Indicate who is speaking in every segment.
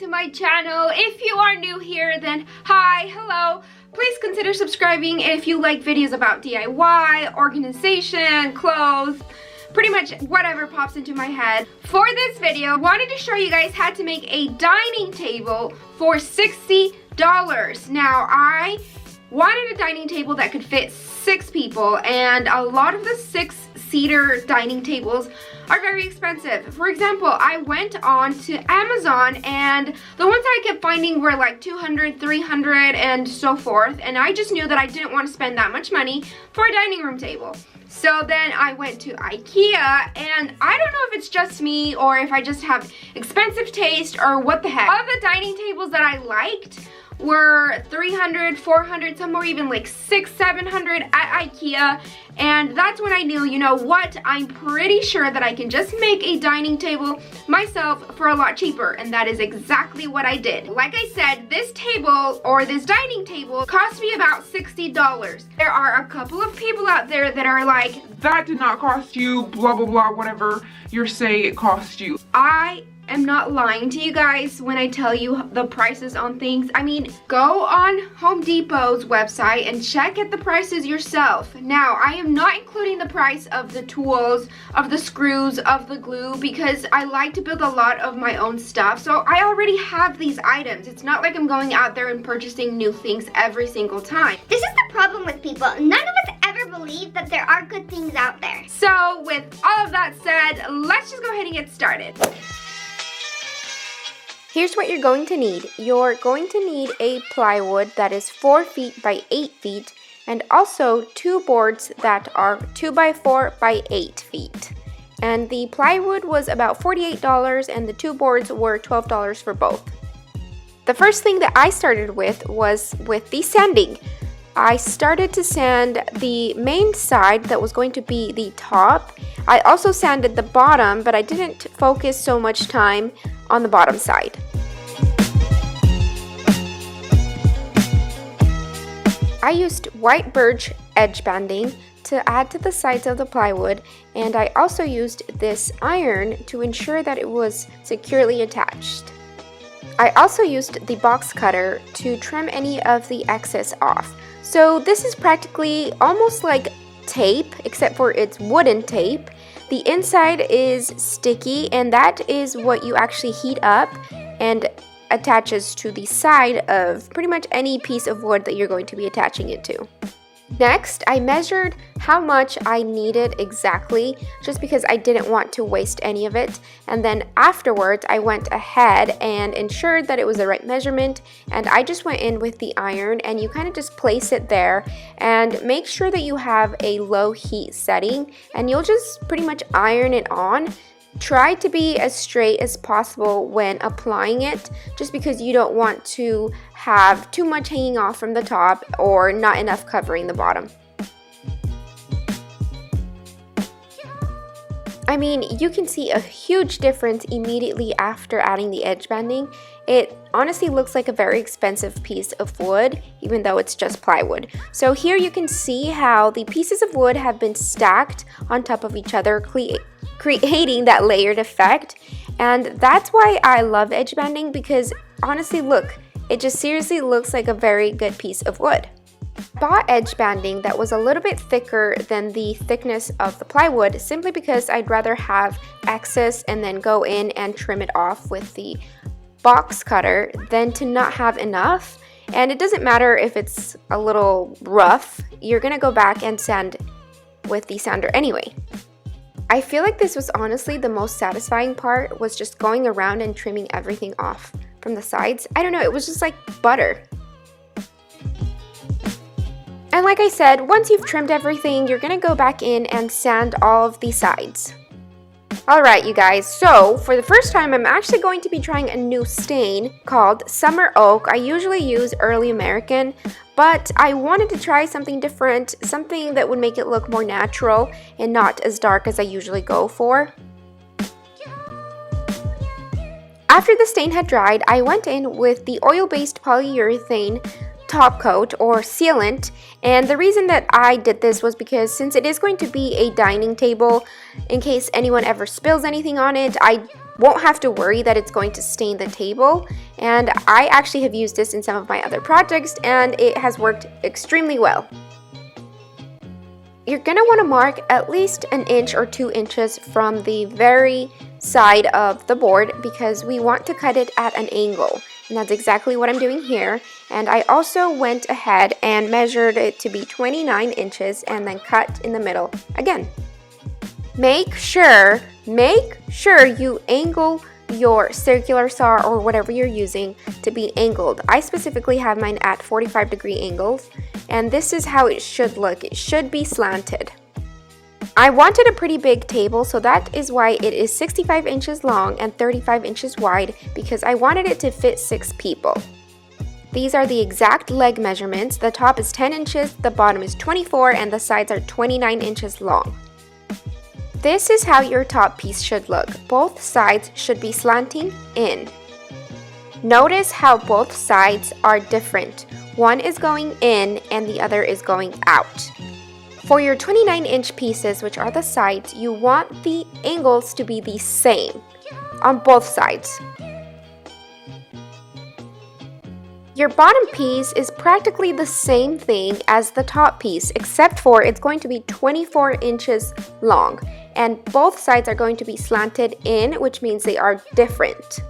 Speaker 1: to my channel. If you are new here, then hi, hello. Please consider subscribing if you like videos about DIY, organization, clothes, pretty much whatever pops into my head. For this video, I wanted to show you guys how to make a dining table for $60. Now, I wanted a dining table that could fit 6 people, and a lot of the 6-seater dining tables are very expensive. For example, I went on to Amazon, and the ones I kept finding were like $200, $300, and so forth, and I just knew that I didn't want to spend that much money for a dining room table. So then I went to IKEA, and I don't know if it's just me or if I just have expensive taste or what the heck. All of the dining tables that I liked were $300, $400, some were even like $600, $700 at IKEA, and that's when I knew, you know what, I'm pretty sure that I can just make a dining table myself for a lot cheaper, and that is exactly what I did. Like I said, this table, or this dining table, cost me about $60. There are a couple of people out there that are like,
Speaker 2: that did not cost you, blah blah blah, whatever you say it cost you.
Speaker 1: I am not lying to you guys when I tell you the prices on things. I mean, go on Home Depot's website and check at the prices yourself. Now, I am not including the price of the tools, of the screws, of the glue, because I like to build a lot of my own stuff, so I already have these items. It's not like I'm going out there and purchasing new things every single time.
Speaker 3: This is the problem with people. None of us ever believe that there are good things out there.
Speaker 1: So, with all of that said, let's just go ahead and get started. Here's what you're going to need. You're going to need a plywood that is 4 feet by 8 feet, and also 2 boards that are 2 by 4 by 8 feet. And the plywood was about $48, and the 2 boards were $12 for both. The first thing that I started with was with the sanding. I started to sand the main side that was going to be the top. I also sanded the bottom, but I didn't focus so much time on the bottom side. I used white birch edge banding to add to the sides of the plywood, and I also used this iron to ensure that it was securely attached. I also used the box cutter to trim any of the excess off. So this is practically almost like tape, except for it's wooden tape. The inside is sticky, and that is what you actually heat up and attaches to the side of pretty much any piece of wood that you're going to be attaching it to. Next, I measured how much I needed exactly, just because I didn't want to waste any of it. And then afterwards, I went ahead and ensured that it was the right measurement, and I just went in with the iron, and you kind of just place it there and make sure that you have a low heat setting, and you'll just pretty much iron it on. Try to be as straight as possible when applying it, just because you don't want to have too much hanging off from the top or not enough covering the bottom. I mean, you can see a huge difference immediately after adding the edge banding. It honestly looks like a very expensive piece of wood, even though it's just plywood. So here you can see how the pieces of wood have been stacked on top of each other, creating that layered effect. And that's why I love edge banding, because honestly, look, it just seriously looks like a very good piece of wood. Bought edge banding that was a little bit thicker than the thickness of the plywood, simply because I'd rather have excess and then go in and trim it off with the box cutter than to not have enough. And it doesn't matter if it's a little rough, you're gonna go back and sand with the sander anyway. I feel like this was honestly the most satisfying part, was just going around and trimming everything off from the sides. I don't know, it was just like butter. And like I said, once you've trimmed everything, you're gonna go back in and sand all of the sides. Alright you guys, so for the first time I'm actually going to be trying a new stain called Summer Oak. I usually use Early American, but I wanted to try something different, something that would make it look more natural and not as dark as I usually go for. After the stain had dried, I went in with the oil-based polyurethane top coat or sealant, and the reason that I did this was because since it is going to be a dining table, in case anyone ever spills anything on it, I won't have to worry that it's going to stain the table, and I actually have used this in some of my other projects and it has worked extremely well. You're gonna want to mark at least 1 inch or 2 inches from the very side of the board because we want to cut it at an angle, and that's exactly what I'm doing here. And I also went ahead and measured it to be 29 inches and then cut in the middle again. Make sure you angle your circular saw or whatever you're using to be angled. I specifically have mine at 45-degree angles, and this is how it should look. It should be slanted. I wanted a pretty big table, so that is why it is 65 inches long and 35 inches wide, because I wanted it to fit 6 people. These are the exact leg measurements. The top is 10 inches, the bottom is 24, and the sides are 29 inches long. This is how your top piece should look. Both sides should be slanting in. Notice how both sides are different. One is going in and the other is going out. For your 29-inch pieces, which are the sides, you want the angles to be the same on both sides. Your bottom piece is practically the same thing as the top piece, except for it's going to be 24 inches long, and both sides are going to be slanted in, which means they are different.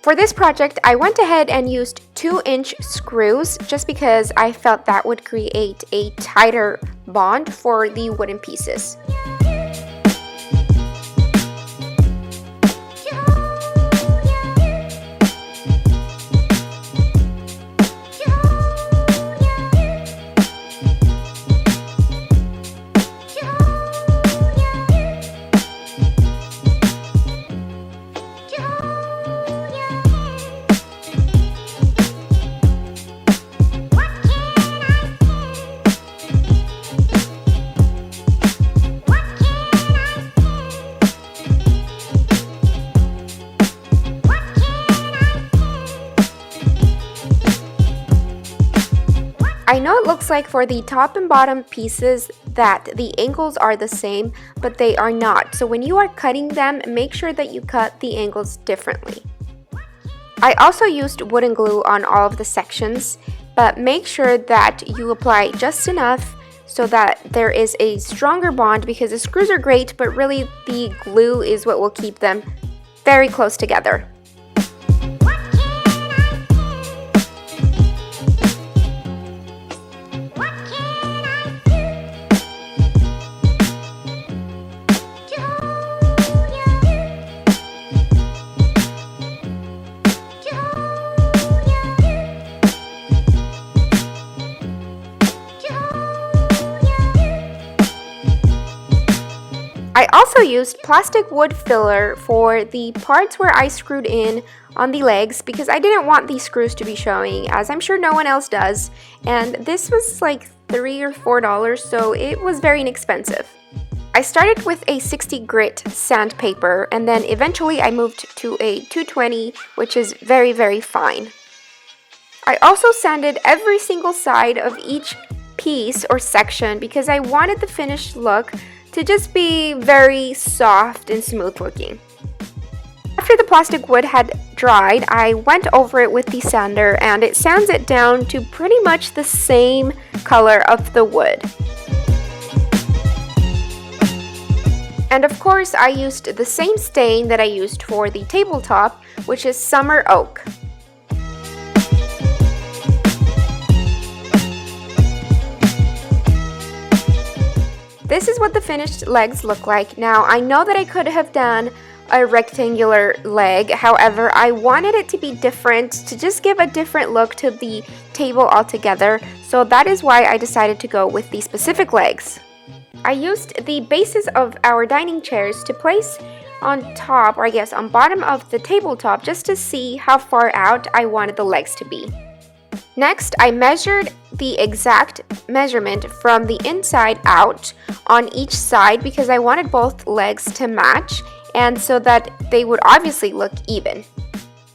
Speaker 1: For this project, I went ahead and used 2-inch screws just because I felt that would create a tighter bond for the wooden pieces. I know it looks like for the top and bottom pieces that the angles are the same, but they are not. So when you are cutting them, make sure that you cut the angles differently. I also used wooden glue on all of the sections, but make sure that you apply just enough so that there is a stronger bond, because the screws are great, but really the glue is what will keep them very close together. I also used plastic wood filler for the parts where I screwed in on the legs because I didn't want these screws to be showing, as I'm sure no one else does, and this was like $3 or $4, so it was very inexpensive. I started with a 60 grit sandpaper, and then eventually I moved to a 220, which is very, very fine. I also sanded every single side of each piece or section because I wanted the finished look to just be very soft and smooth looking. After the plastic wood had dried, I went over it with the sander and it sands it down to pretty much the same color of the wood. And of course, I used the same stain that I used for the tabletop, which is summer oak. This is what the finished legs look like. Now, I know that I could have done a rectangular leg, however, I wanted it to be different, to just give a different look to the table altogether, so that is why I decided to go with the specific legs. I used the bases of our dining chairs to place on top, or I guess on bottom of the tabletop, just to see how far out I wanted the legs to be. Next, I measured the exact measurement from the inside out on each side because I wanted both legs to match and so that they would obviously look even.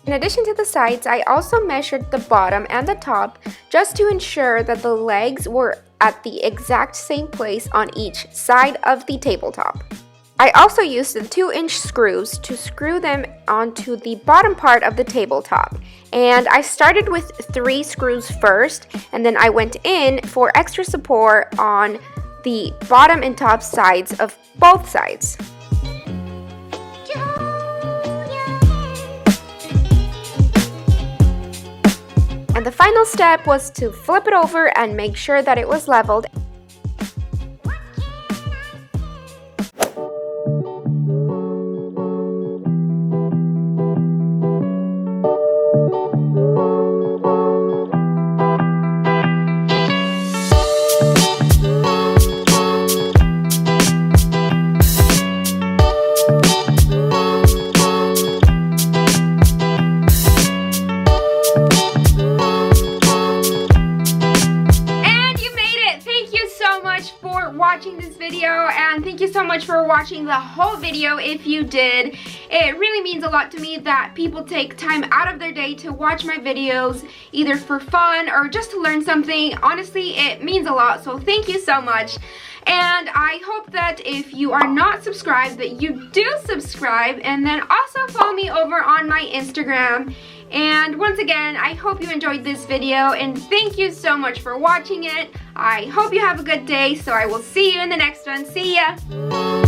Speaker 1: In addition to the sides, I also measured the bottom and the top just to ensure that the legs were at the exact same place on each side of the tabletop. I also used the 2-inch screws to screw them onto the bottom part of the tabletop. And I started with 3 screws first, and then I went in for extra support on the bottom and top sides of both sides. And the final step was to flip it over and make sure that it was leveled. Watching this video, and thank you so much for watching the whole video if you did. It really means a lot to me that people take time out of their day to watch my videos, either for fun or just to learn something. Honestly, it means a lot, so thank you so much. And I hope that if you are not subscribed, that you do subscribe, and then also follow me over on my Instagram. And once again, I hope you enjoyed this video, and thank you so much for watching it. I hope you have a good day, so I will see you in the next one. See ya!